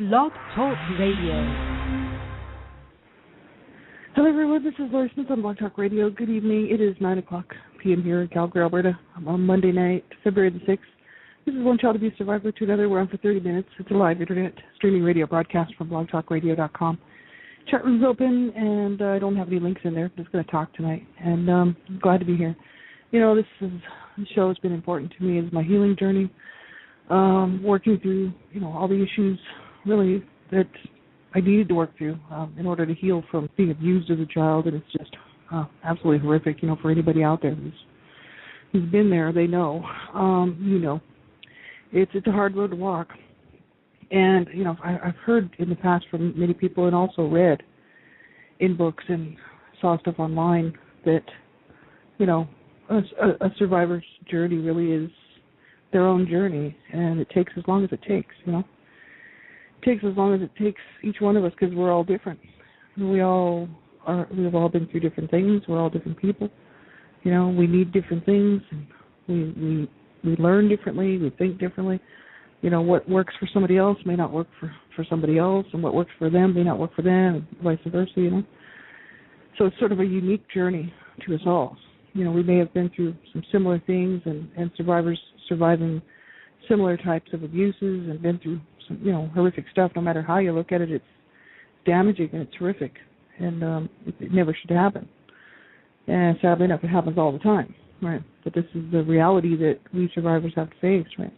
Blog Talk Radio. Hello everyone, this is Lori Smith on Blog Talk Radio. Good evening. It is 9 o'clock p.m. here in Calgary, Alberta. I'm on Monday night, February the 6th. This is One Child Abuse Survivor to Another. We're on for 30 minutes. It's a live internet streaming radio broadcast from blogtalkradio.com. Chat room's open, and I don't have any links in there. I'm just going to talk tonight, and I'm glad to be here. You know, this show has been important to me as my healing journey, working through, all the issues, really, that I needed to work through in order to heal from being abused as a child, and it's just absolutely horrific, for anybody out there who's been there, they know, It's a hard road to walk. And, I've heard in the past from many people and also read in books and saw stuff online that, a survivor's journey really is their own journey, and it takes as long as it takes, It takes as long as it takes each one of us, because we're all different. We've all been through different things. We're all different people. We need different things, and we learn differently, we think differently. What works for somebody else may not work for somebody else, and what works for them may not work for them, and vice versa, So it's sort of a unique journey to us all. We may have been through some similar things, and survivors surviving similar types of abuses and been through some, horrific stuff. No matter how you look at it, it's damaging and it's horrific, and it never should happen. And sadly enough, it happens all the time, right? But this is the reality that we survivors have to face, right?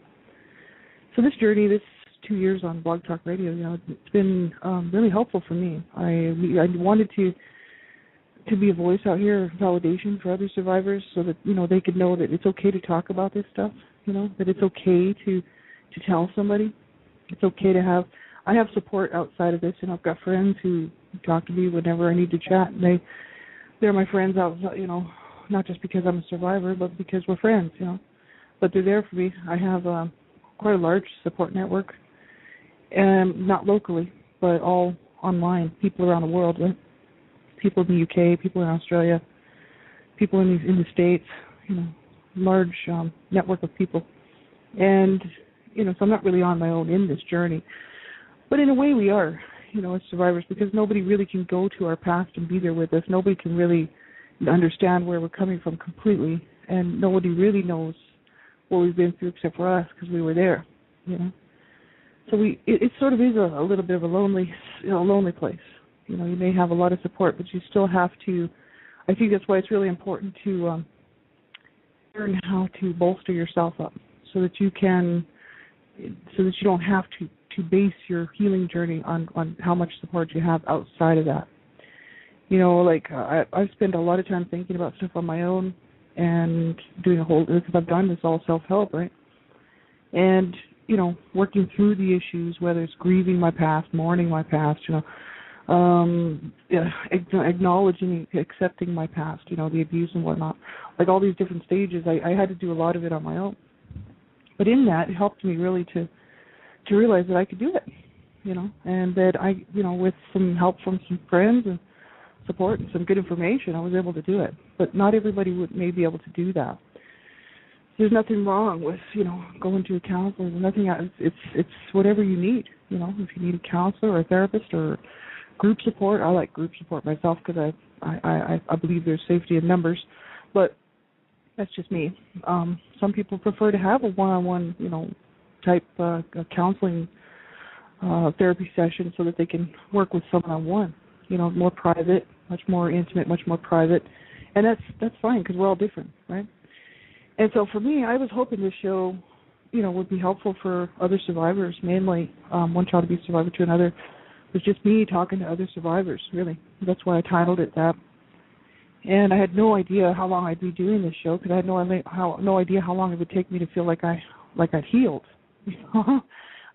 So this journey, this 2 years on Blog Talk Radio, it's been really helpful for me. I wanted to be a voice out here, validation for other survivors, so that they could know that it's okay to talk about this stuff. That it's okay to tell somebody. It's okay to have. I have support outside of this, and I've got friends who talk to me whenever I need to chat. And they're my friends outside, not just because I'm a survivor, but because we're friends, But they're there for me. I have quite a large support network, and not locally, but all online. People around the world, right? People in the UK, people in Australia, people in the States. Large network of people, and so I'm not really on my own in this journey, but in a way we are, as survivors, because nobody really can go to our past and be there with us. Nobody can really understand where we're coming from completely, and nobody really knows what we've been through except for us, because we were there, So it sort of is a little bit of a lonely place. You may have a lot of support, but you still have to. I think that's why it's really important to learn how to bolster yourself up, so that you don't have to base your healing journey on how much support you have outside of that. I've spent a lot of time thinking about stuff on my own and doing because I've done this all self-help, right? And, working through the issues, whether it's grieving my past, mourning my past, acknowledging, accepting my past, the abuse and whatnot, like all these different stages. I had to do a lot of it on my own, but in that, it helped me really to realize that I could do it, and that I, with some help from some friends and support and some good information, I was able to do it. But not everybody may be able to do that. There's nothing wrong with, going to a counselor. Nothing. It's whatever you need. If you need a counselor or a therapist or group support. I like group support myself, because I believe there's safety in numbers, but that's just me. Some people prefer to have a one-on-one, type counseling therapy session, so that they can work with someone on one, more private, much more intimate, much more private, and that's fine, because we're all different, right? And so for me, I was hoping this show, would be helpful for other survivors, mainly One Child Abuse Survivor to Another. It was just me talking to other survivors, really. That's why I titled it that. And I had no idea how long I'd be doing this show, because I had no idea how long it would take me to feel like I'd healed. I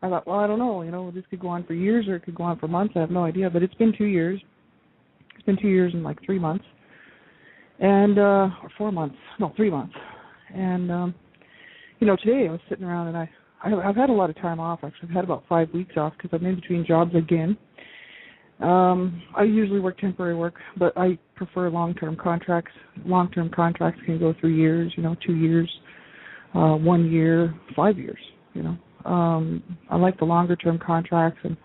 thought, well, I don't know. This could go on for years, or it could go on for months. I have no idea. But it's been 2 years. It's been 2 years and like 3 months, and or 4 months. No, 3 months. And today I was sitting around, and I've had a lot of time off. Actually, I've had about 5 weeks off, because I'm in between jobs again. I usually work temporary work, but I prefer long-term contracts. Long-term contracts can go through years, 2 years, 1 year, 5 years, I like the longer-term contracts, and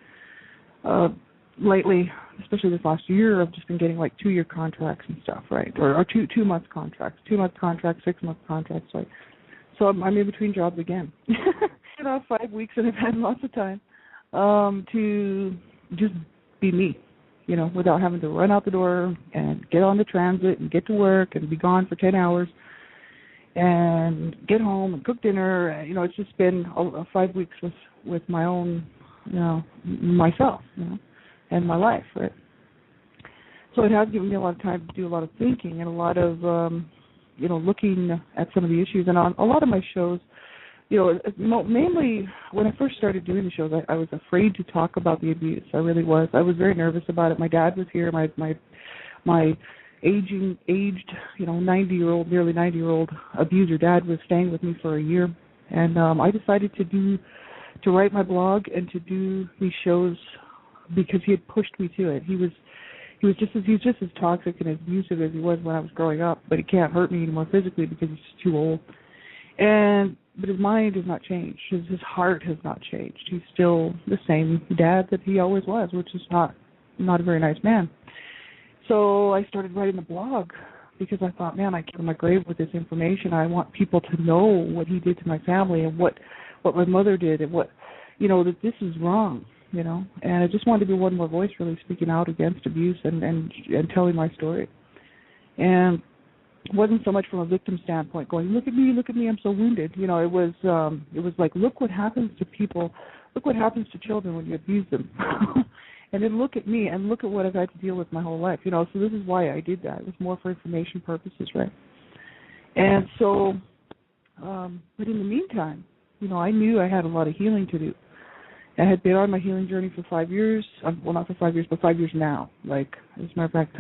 lately, especially this last year, I've just been getting like 2-year contracts and stuff, right? Or 2-month contracts, 2-month contracts, 6-month contracts, right? So I'm in between jobs again. 5 weeks, and I've had lots of time to just be me, without having to run out the door and get on the transit and get to work and be gone for 10 hours and get home and cook dinner. It's just been 5 weeks with my own, myself, and my life, right? So it has given me a lot of time to do a lot of thinking and a lot of, looking at some of the issues. And on a lot of my shows, mainly when I first started doing the shows, I was afraid to talk about the abuse. I really was. I was very nervous about it. My dad was here. My aged, 90-year-old, nearly 90-year-old abuser dad was staying with me for a year, and I decided to write my blog and to do these shows because he had pushed me to it. He was just as toxic and as abusive as he was when I was growing up, but he can't hurt me anymore physically because he's just too old. But his mind has not changed. His heart has not changed. He's still the same dad that he always was, which is not a very nice man. So I started writing the blog because I thought, man, I came to my grave with this information. I want people to know what he did to my family and what my mother did and what, that this is wrong, And I just wanted to be one more voice really speaking out against abuse and telling my story. And it wasn't so much from a victim standpoint going, look at me, I'm so wounded. It was like, look what happens to people, look what happens to children when you abuse them. And then look at me and look at what I've had to deal with my whole life. So this is why I did that. It was more for information purposes, right? And so, but in the meantime, I knew I had a lot of healing to do. I had been on my healing journey for 5 years. Well, not for 5 years, but 5 years now. Like, as a matter of fact,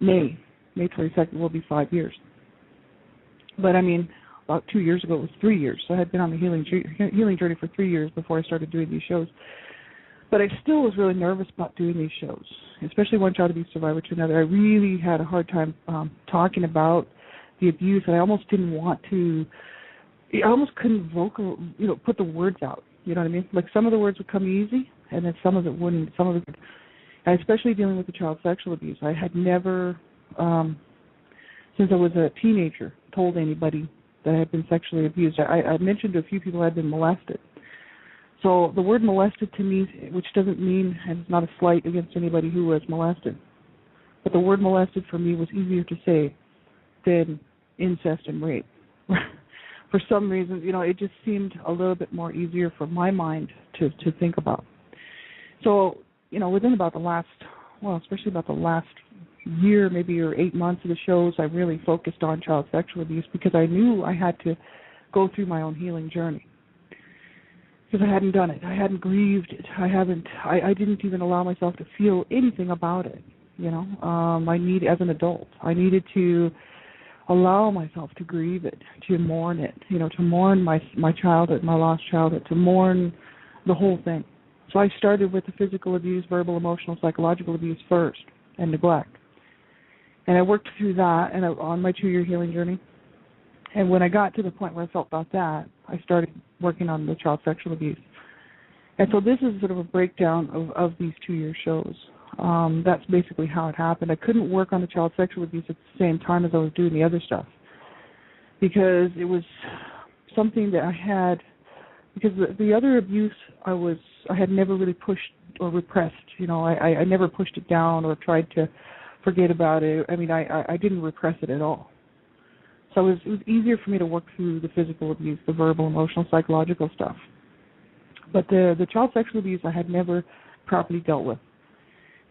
May 22nd will be 5 years. But about 2 years ago, it was 3 years. So I had been on the healing journey for 3 years before I started doing these shows. But I still was really nervous about doing these shows, especially one child abuse survivor to another. I really had a hard time talking about the abuse, and I almost didn't want to. I almost couldn't put the words out. You know what I mean? Like some of the words would come easy, and then some of it wouldn't. Some of it, and especially dealing with the child sexual abuse. I had never, since I was a teenager, told anybody that I had been sexually abused. I mentioned to a few people I had been molested. So the word molested to me, which doesn't mean, and it's not a slight against anybody who was molested, but the word molested for me was easier to say than incest and rape. For some reason, it just seemed a little bit more easier for my mind to think about. So, within about the last, especially about the last year, maybe or 8 months of the shows, I really focused on child sexual abuse because I knew I had to go through my own healing journey. Because I hadn't done it. I hadn't grieved it. I didn't even allow myself to feel anything about it, as an adult. I needed to allow myself to grieve it, to mourn it, to mourn my childhood, my lost childhood, to mourn the whole thing. So I started with the physical abuse, verbal, emotional, psychological abuse first, and neglect. And I worked through that on my 2-year healing journey. And when I got to the point where I felt about that, I started working on the child sexual abuse. And so this is sort of a breakdown of these 2-year shows. That's basically how it happened. I couldn't work on the child sexual abuse at the same time as I was doing the other stuff because it was something that I had, because the other abuse I had never really pushed or repressed. I never pushed it down or tried to forget about it. I didn't repress it at all. So it was easier for me to work through the physical abuse, the verbal, emotional, psychological stuff. But the child sexual abuse I had never properly dealt with.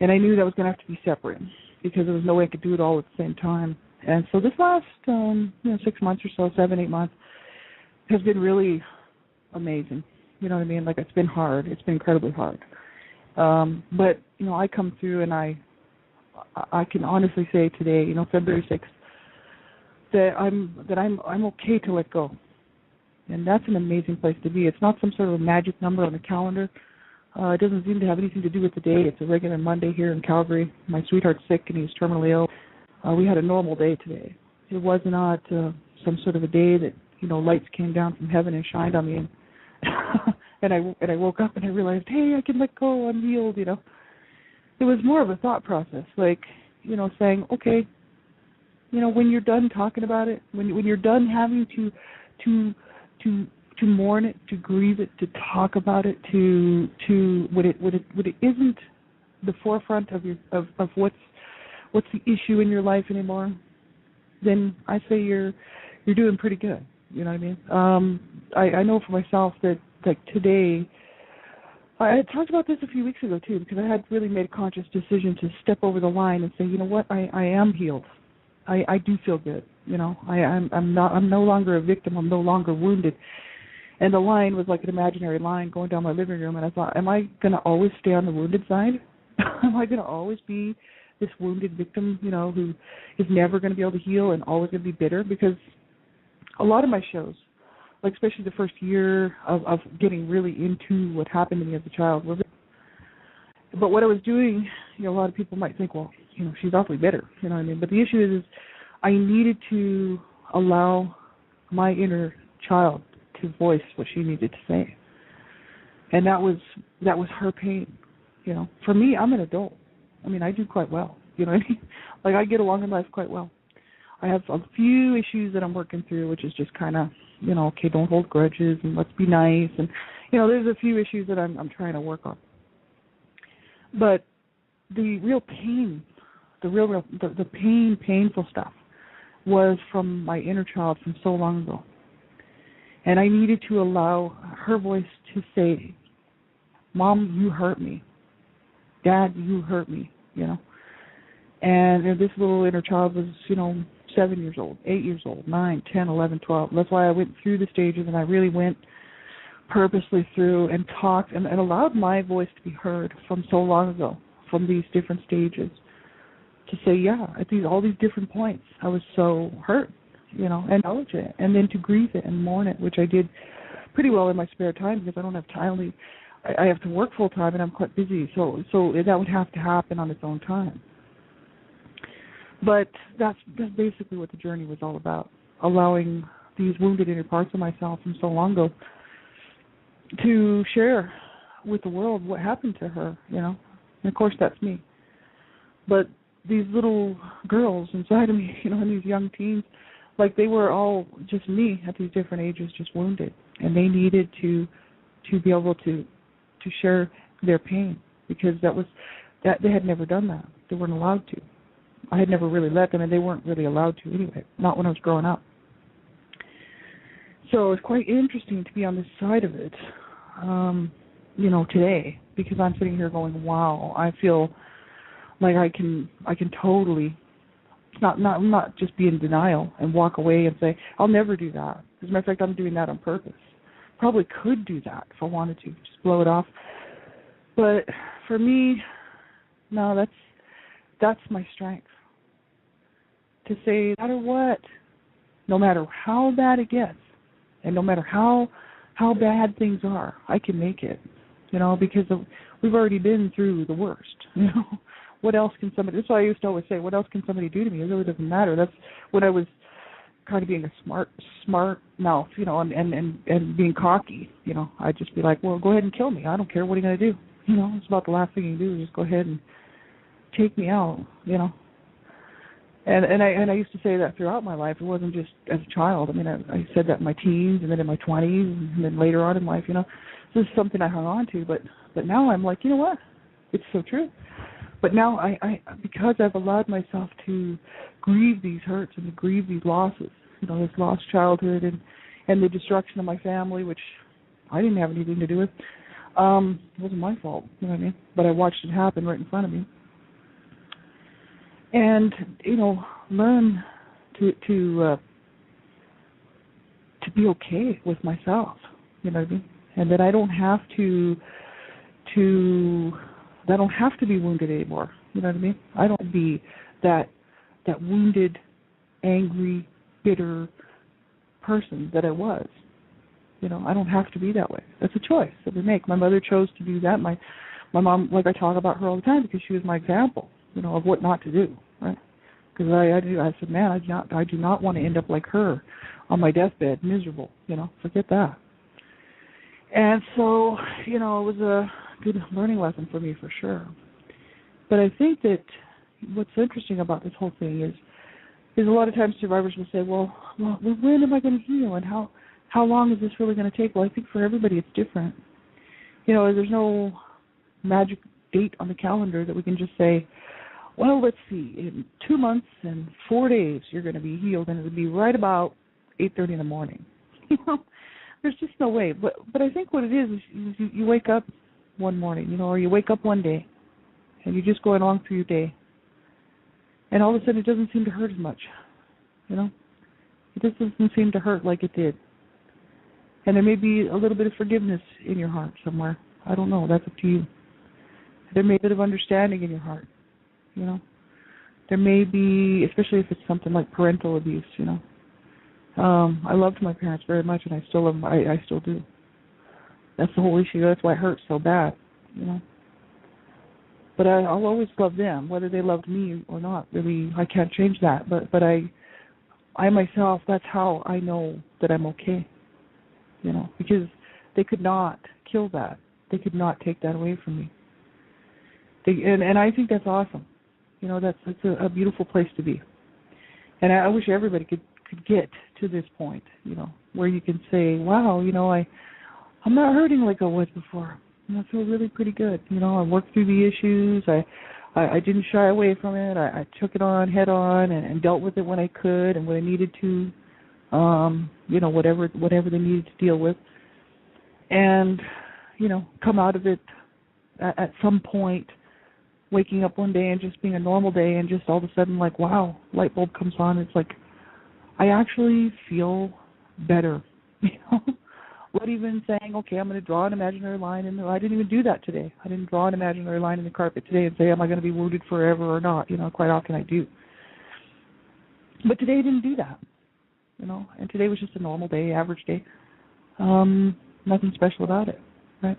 And I knew that was going to have to be separate because there was no way I could do it all at the same time. And so this last 6 months or so, 7, 8 months, has been really amazing. You know what I mean? Like, it's been hard. It's been incredibly hard. But, I come through and I can honestly say today, February 6th, that I'm okay to let go. And that's an amazing place to be. It's not some sort of a magic number on the calendar. It doesn't seem to have anything to do with the day. It's a regular Monday here in Calgary. My sweetheart's sick and he's terminally ill. We had a normal day today. It was not some sort of a day that, lights came down from heaven and shined on me and And I woke up and I realized, hey, I can let go, I'm healed, you know. It was more of a thought process, like, you know, saying, okay, you know, when you're done talking about it, when you're done having to mourn it, to grieve it, to talk about it, to when it isn't the forefront of what's the issue in your life anymore, then I say you're doing pretty good. You know what I mean? I know for myself that, like, today, I had talked about this a few weeks ago too, because I had really made a conscious decision to step over the line and say, you know what, I am healed. I do feel good. You know, I'm no longer a victim. I'm no longer wounded. And the line was like an imaginary line going down my living room, and I thought, am I going to always stay on the wounded side? Am I going to always be this wounded victim, you know, who is never going to be able to heal and always going to be bitter? Because a lot of my shows, like especially the first year of getting really into what happened to me as a child, but what I was doing, you know, a lot of people might think, well, you know, she's awfully bitter, you know what I mean? But the issue is I needed to allow my inner child to voice what she needed to say. And that was her pain, you know. For me, I'm an adult. I mean, I do quite well, you know what I mean? Like, I get along in life quite well. I have a few issues that I'm working through, which is just kind of, you know, okay, don't hold grudges and let's be nice. And, you know, there's a few issues that I'm trying to work on. But the real pain, the painful stuff was from my inner child from so long ago. And I needed to allow her voice to say, Mom, you hurt me. Dad, you hurt me, you know. And this little inner child was, you know, 7 years old, 8 years old, 9, 10, 11, 12. That's why I went through the stages, and I really went purposely through and talked and allowed my voice to be heard from so long ago, from these different stages, to say, yeah, at all these different points, I was so hurt, you know, and acknowledge it, and then to grieve it and mourn it, which I did pretty well in my spare time because I don't have time. I have to work full time and I'm quite busy, so that would have to happen on its own time. But that's basically what the journey was all about, allowing these wounded inner parts of myself from so long ago to share with the world what happened to her, you know. And of course that's me. But these little girls inside of me, you know, and these young teens, like, they were all just me at these different ages, just wounded. And they needed to be able to share their pain, because that they had never done that. They weren't allowed to. I had never really let them, and they weren't really allowed to anyway, not when I was growing up. So it's quite interesting to be on this side of it, you know, today, because I'm sitting here going, wow, I feel like I can totally, not just be in denial and walk away and say, I'll never do that. As a matter of fact, I'm doing that on purpose. Probably could do that if I wanted to, just blow it off. But for me, no, that's my strength. To say, no matter what, no matter how bad it gets, and no matter how bad things are, I can make it, you know, because we've already been through the worst, you know. What else can somebody, that's why I used to always say, what else can somebody do to me? It really doesn't matter. That's when I was kind of being a smart mouth, you know, and being cocky, you know. I'd just be like, well, go ahead and kill me. I don't care. What are you going to do? You know, it's about the last thing you can do is just go ahead and take me out, you know. And I used to say that throughout my life. It wasn't just as a child. I mean, I said that in my teens and then in my 20s and then later on in life, you know. This is something I hung on to, but now I'm like, you know what? It's so true. But now I because I've allowed myself to grieve these hurts and to grieve these losses, you know, this lost childhood and the destruction of my family, which I didn't have anything to do with. It wasn't my fault, you know what I mean? But I watched it happen right in front of me. And, you know, learn to be okay with myself, you know what I mean? And that I don't have to be wounded anymore, you know what I mean? I don't have to be that wounded, angry, bitter person that I was. You know, I don't have to be that way. That's a choice that we make. My mother chose to do that. My mom, like, I talk about her all the time because she was my example, you know, of what not to do, right? Because I said, man, I do not want to end up like her on my deathbed, miserable, you know, forget that. And so, it was a good learning lesson for me for sure. But I think that what's interesting about this whole thing is a lot of times survivors will say, well, when am I going to heal, and how long is this really going to take? Well, I think for everybody it's different. There's no magic date on the calendar that we can just say, well, let's see, in 2 months and 4 days you're going to be healed, and it'll be right about 8:30 in the morning. There's just no way. But I think what it is you wake up one morning, or you wake up one day, and you're just going along through your day, and all of a sudden it doesn't seem to hurt as much. It just doesn't seem to hurt like it did. And there may be a little bit of forgiveness in your heart somewhere. I don't know. That's up to you. There may be a bit of understanding in your heart. There may be, especially if it's something like parental abuse. I loved my parents very much, and I still love them. I still do. That's the whole issue. That's why it hurts so bad. But I'll always love them, whether they loved me or not. Really, I can't change that. But I myself, that's how I know that I'm okay. Because they could not kill that. They could not take that away from me. And I think that's awesome. That's a beautiful place to be. And I wish everybody could get to this point, where you can say, wow, I'm not hurting like I was before. I feel really pretty good. I worked through the issues. I didn't shy away from it. I took it on head on and dealt with it when I could and when I needed to. Whatever they needed to deal with, and come out of it at some point, waking up one day and just being a normal day, and just all of a sudden, like, wow, light bulb comes on. It's like I actually feel better. Not even saying, okay, I'm going to draw an imaginary line I didn't even do that today. I didn't draw an imaginary line in the carpet today and say, am I going to be wounded forever or not? Quite often I do, but today I didn't do that. And today was just a normal day, average day. Nothing special about it, right?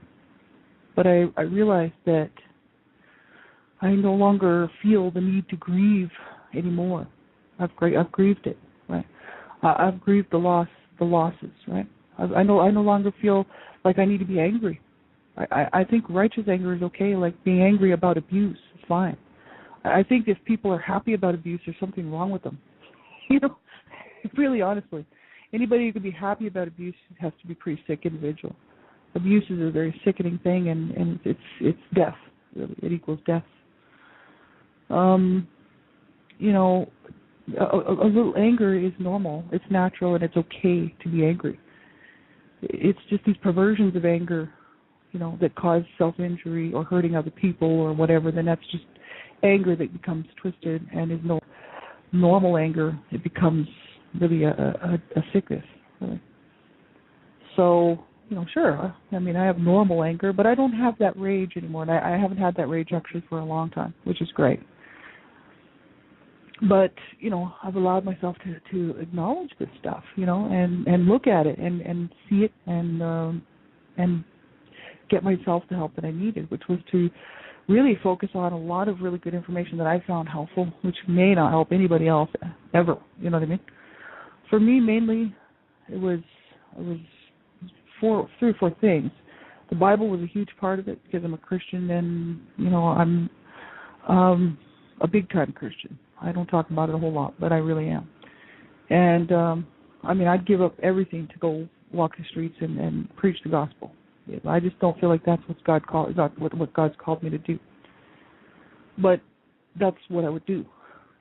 But I realized that I no longer feel the need to grieve anymore. I've grieved it, right? I've grieved the losses, right? I no longer feel like I need to be angry. I think righteous anger is okay, like being angry about abuse is fine. I think if people are happy about abuse, there's something wrong with them. Really, honestly, anybody who can be happy about abuse has to be a pretty sick individual. Abuse is a very sickening thing, and it's death. Really, it equals death. A little anger is normal. It's natural, and it's okay to be angry. It's just these perversions of anger, that cause self-injury or hurting other people or whatever. Then that's just anger that becomes twisted and is no normal anger. It becomes really a sickness, really. So, sure, I have normal anger, but I don't have that rage anymore, and I haven't had that rage actually for a long time, which is great. But, I've allowed myself to acknowledge this stuff, and look at it and see it and get myself the help that I needed, which was to really focus on a lot of really good information that I found helpful, which may not help anybody else ever, you know what I mean? For me, mainly, it was 3 or 4 things. The Bible was a huge part of it because I'm a Christian, and I'm a big-time Christian. I don't talk about it a whole lot, but I really am. And I'd give up everything to go walk the streets and preach the gospel. I just don't feel like that's what God's called me to do. But that's what I would do,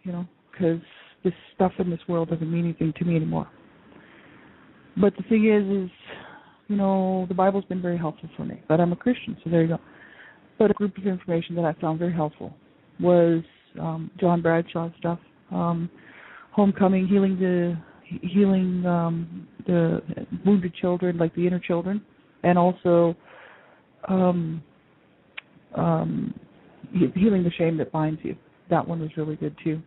because this stuff in this world doesn't mean anything to me anymore. But the thing is, the Bible's been very helpful for me. But I'm a Christian, so there you go. But a group of information that I found very helpful was John Bradshaw's stuff, homecoming, healing the wounded children, like the inner children, and also healing the shame that binds you. That one was really good too.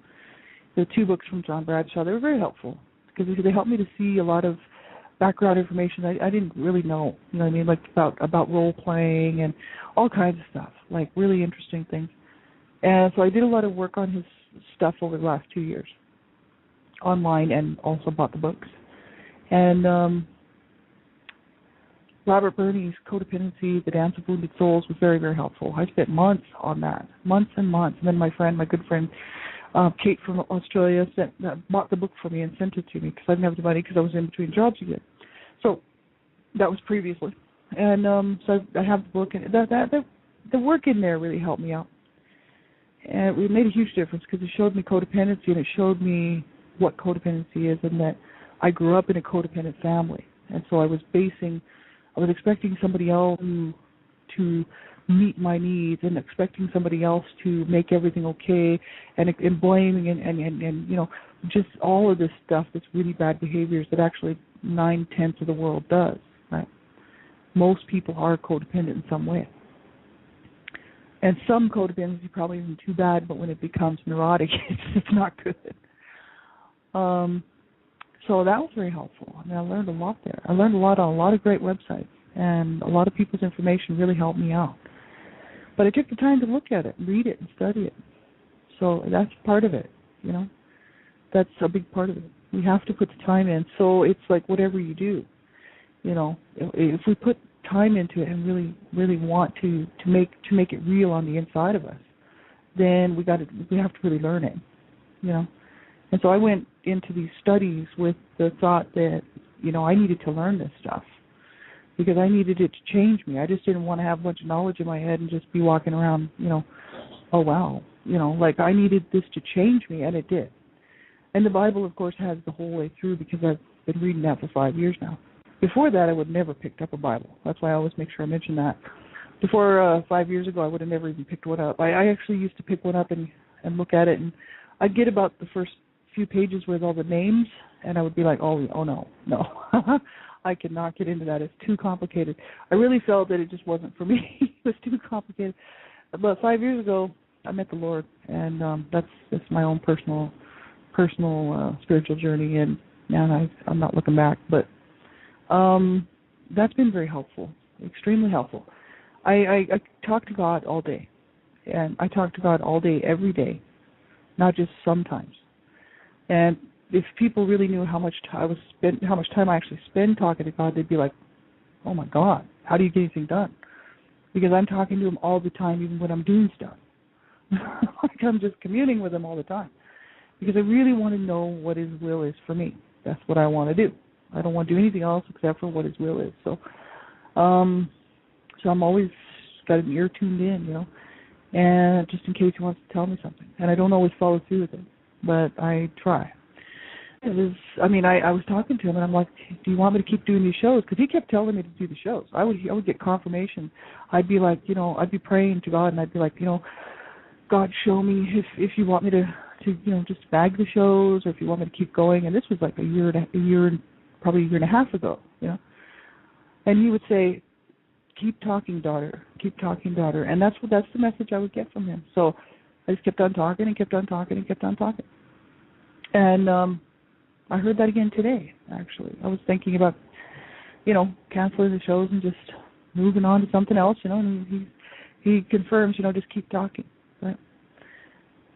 The 2 books from John Bradshaw, they were very helpful because they helped me to see a lot of background information I didn't really know. Like about role playing and all kinds of stuff, like really interesting things. And so I did a lot of work on his stuff over the last 2 years, online, and also bought the books. And Robert Burney's Codependency, The Dance of Wounded Souls was very, very helpful. I spent months on that, months and months. And then my good friend, Kate from Australia, bought the book for me and sent it to me because I didn't have the money because I was in between jobs again. So that was previously. And so I have the book, and the work in there really helped me out. And it made a huge difference because it showed me codependency, and it showed me what codependency is, and that I grew up in a codependent family. And so I was expecting somebody else to meet my needs, and expecting somebody else to make everything okay, and blaming and you know, just all of this stuff that's really bad behaviors that actually 9/10 of the world does, right? Most people are codependent in some way. And some codependency probably isn't too bad, but when it becomes neurotic, it's not good. So that was very helpful. I mean, I learned a lot there. I learned a lot on a lot of great websites, and a lot of people's information really helped me out. But I took the time to look at it, read it, and study it. So that's part of it, you know. That's a big part of it. We have to put the time in. So it's like whatever you do, you know, if we put time into it and really want to make it real on the inside of us, then we have to really learn it, you know. And so I went into these studies with the thought that, you know, I needed to learn this stuff because I needed it to change me. I just didn't want to have a bunch of knowledge in my head and just be walking around, you know, oh wow, you know, like I needed this to change me, and it did. And the Bible, of course, has the whole way through because I've been reading that for 5 years now. Before that, I would never picked up a Bible. That's why I always make sure I mention that. Before 5 years ago, I would have never even picked one up. I actually used to pick one up and look at it, and I'd get about the first few pages with all the names, and I would be like, oh no, I cannot get into that. It's too complicated. I really felt that it just wasn't for me. It was too complicated. But 5 years ago, I met the Lord, and that's my own personal spiritual journey, and now I'm not looking back. But that's been very helpful, extremely helpful. I talk to God all day, and I talk to God all day, every day, not just sometimes. And if people really knew how much time I actually spend talking to God, they'd be like, "Oh my God, how do you get anything done?" Because I'm talking to Him all the time, even when I'm doing stuff. Like I'm just communing with Him all the time. Because I really want to know what His will is for me. That's what I want to do. I don't want to do anything else except for what His will is. So I'm always got an ear tuned in, you know, and just in case He wants to tell me something. And I don't always follow through with it, but I try. I was talking to Him, and I'm like, do you want me to keep doing these shows? Because He kept telling me to do the shows. I would get confirmation. I'd be like, you know, I'd be praying to God, and I'd be like, you know, God, show me if you want me to you know, just bag the shows, or if you want me to keep going. And this was like probably a year and a half ago, you know. And He would say, keep talking, daughter, keep talking, daughter. And that's the message I would get from Him. So I just kept on talking and kept on talking and kept on talking. And I heard that again today, actually. I was thinking about, you know, canceling the shows and just moving on to something else, you know, and he confirms, you know, just keep talking, right?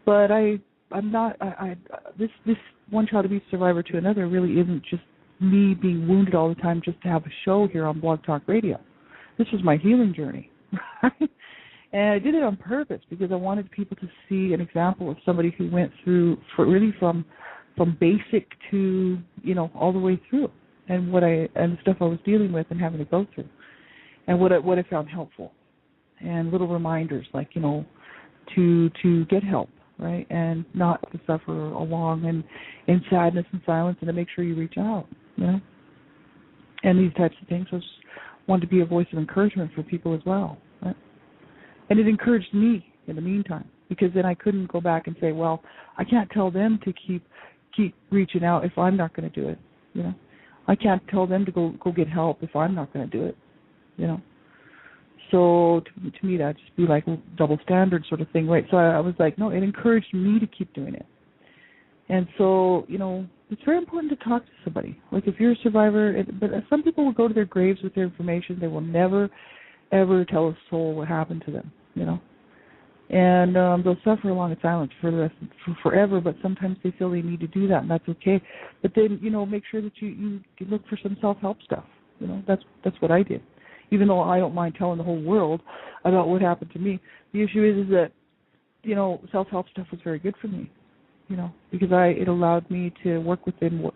But I'm not, this One Child Abuse Survivor to Another really isn't just me being wounded all the time just to have a show here on Blog Talk Radio. This was my healing journey, right? And I did it on purpose because I wanted people to see an example of somebody who went through, from basic to, you know, all the way through, and the stuff I was dealing with and having to go through, and what I found helpful, and little reminders like, you know, to get help, right, and not to suffer along and in sadness and silence, and to make sure you reach out, you know, and these types of things. I just wanted to be a voice of encouragement for people as well, right? And it encouraged me in the meantime, because then I couldn't go back and say, well, I can't tell them to keep reaching out if I'm not going to do it, you know. I can't tell them to go get help if I'm not going to do it, you know. So to me, that'd just be like a double standard sort of thing, right? So I was like, no, it encouraged me to keep doing it. And so, you know, it's very important to talk to somebody. Like if you're a survivor, but some people will go to their graves with their information. They will never, ever tell a soul what happened to them, you know. And they'll suffer along in silence for forever, but sometimes they feel they need to do that, and that's okay. But then, you know, make sure that you look for some self-help stuff. You know, that's what I did. even though I don't mind telling the whole world about what happened to me. The issue is that, self-help stuff was very good for me, because it allowed me to work within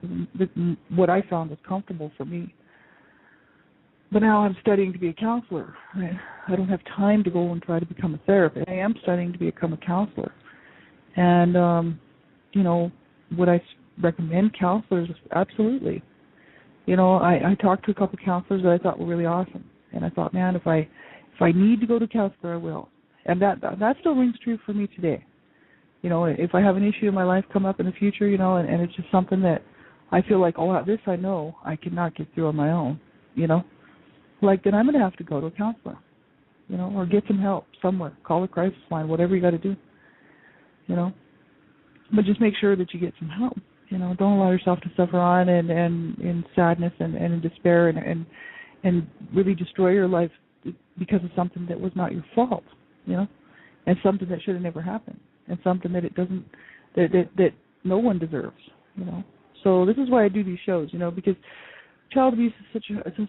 what I found was comfortable for me. But now I'm studying to be a counselor. Right? I don't have time to go and try to become a therapist. I am studying to become a counselor. And, would I recommend counselors? Absolutely. I talked to a couple of counselors that I thought were really awesome. And I thought, man, if I need to go to a counselor, I will. And that still rings true for me today. If I have an issue in my life come up in the future, and it's just something that I feel like, this I know I cannot get through on my own, then I'm going to have to go to a counselor, or get some help somewhere. Call a crisis line, whatever you got to do, But just make sure that you get some help. Don't allow yourself to suffer on and in sadness and in despair and really destroy your life because of something that was not your fault, and something that should have never happened, and something that it doesn't, that no one deserves, So this is why I do these shows, because child abuse is such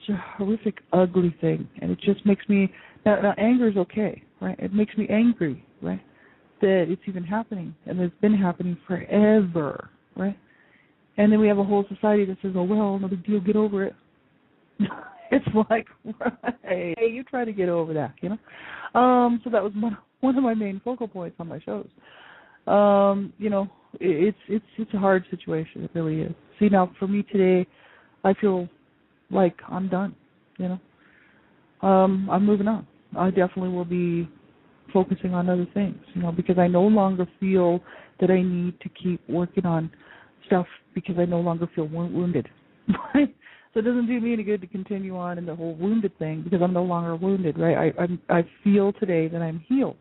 a horrific, ugly thing, and it just makes me now anger is okay, right? It makes me angry, right? That it's even happening, and it's been happening forever, right? And then we have a whole society that says, "Oh well, no big deal, get over it." It's like, hey, you try to get over that, So that was one of my main focal points on my shows. It's a hard situation. It really is. See, now for me today, I feel like I'm done. I'm moving on. I definitely will be focusing on other things, because I no longer feel that I need to keep working on stuff because I no longer feel wounded. Right? So it doesn't do me any good to continue on in the whole wounded thing because I'm no longer wounded, right? I feel today that I'm healed.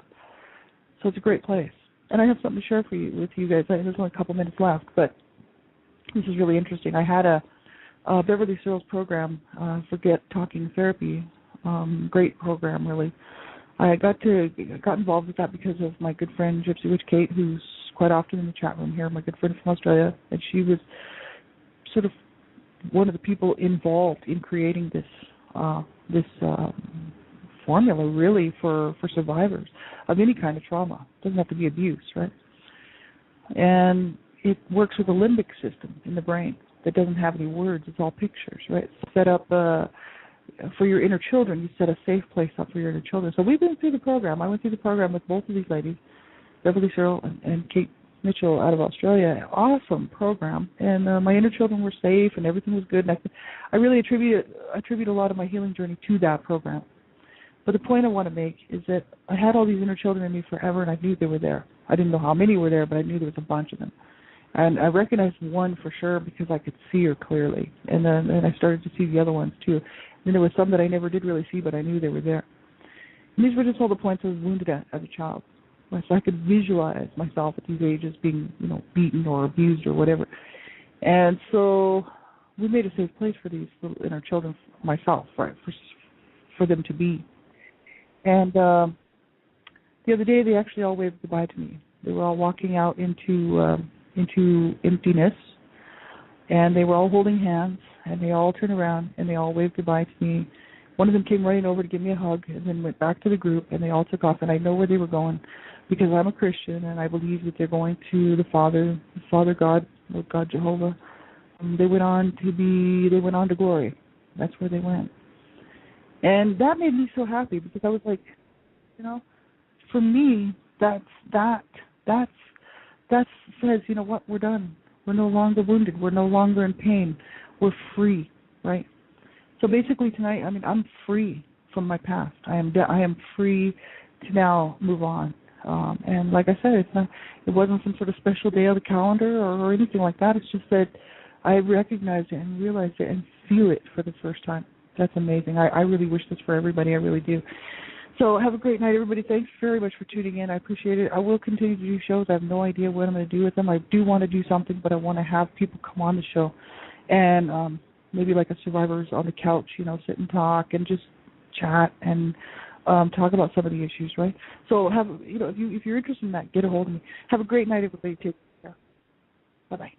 So it's a great place. And I have something to share with you guys. There's only a couple minutes left, but this is really interesting. I had a Beverly Searles program, Forget Talking Therapy. Great program, really. I got involved with that because of my good friend Gypsy Witch Kate, who's quite often in the chat room here, my good friend from Australia, and she was sort of one of the people involved in creating this formula, really, for survivors of any kind of trauma. It doesn't have to be abuse, right? And it works with a limbic system in the brain that doesn't have any words. It's all pictures, right? It's set up for your inner children. You set a safe place up for your inner children. So we've been through the program. I went through the program with both of these ladies, Beverly Searle and Kate Mitchell out of Australia. Awesome program. And my inner children were safe and everything was good. And I really attribute a lot of my healing journey to that program. But the point I want to make is that I had all these inner children in me forever, and I knew they were there. I didn't know how many were there, but I knew there was a bunch of them. And I recognized one for sure because I could see her clearly. And then I started to see the other ones too. And there was some that I never did really see, but I knew they were there. And these were just all the points I was wounded at as a child. So I could visualize myself at these ages being, beaten or abused or whatever. And so we made a safe place for these little inner children, myself, right, for them to be. And the other day, they actually all waved goodbye to me. They were all walking out into emptiness, and they were all holding hands, and they all turned around, and they all waved goodbye to me. One of them came running over to give me a hug, and then went back to the group, and they all took off. And I know where they were going because I'm a Christian, and I believe that they're going to the Father God, Lord God Jehovah. They went on to glory. That's where they went. And that made me so happy because I was like, for me, that says, what, we're done. We're no longer wounded. We're no longer in pain. We're free, right? So basically tonight, I'm free from my past. I am free to now move on. And like I said, it wasn't some sort of special day on the calendar or anything like that. It's just that I recognized it and realized it and feel it for the first time. That's amazing. I really wish this for everybody. I really do. So have a great night, everybody. Thanks very much for tuning in. I appreciate it. I will continue to do shows. I have no idea what I'm going to do with them. I do want to do something, but I want to have people come on the show and maybe like a Survivors on the couch, sit and talk and just chat and talk about some of the issues, right? So if you're interested in that, get a hold of me. Have a great night, everybody. Take care. Bye-bye.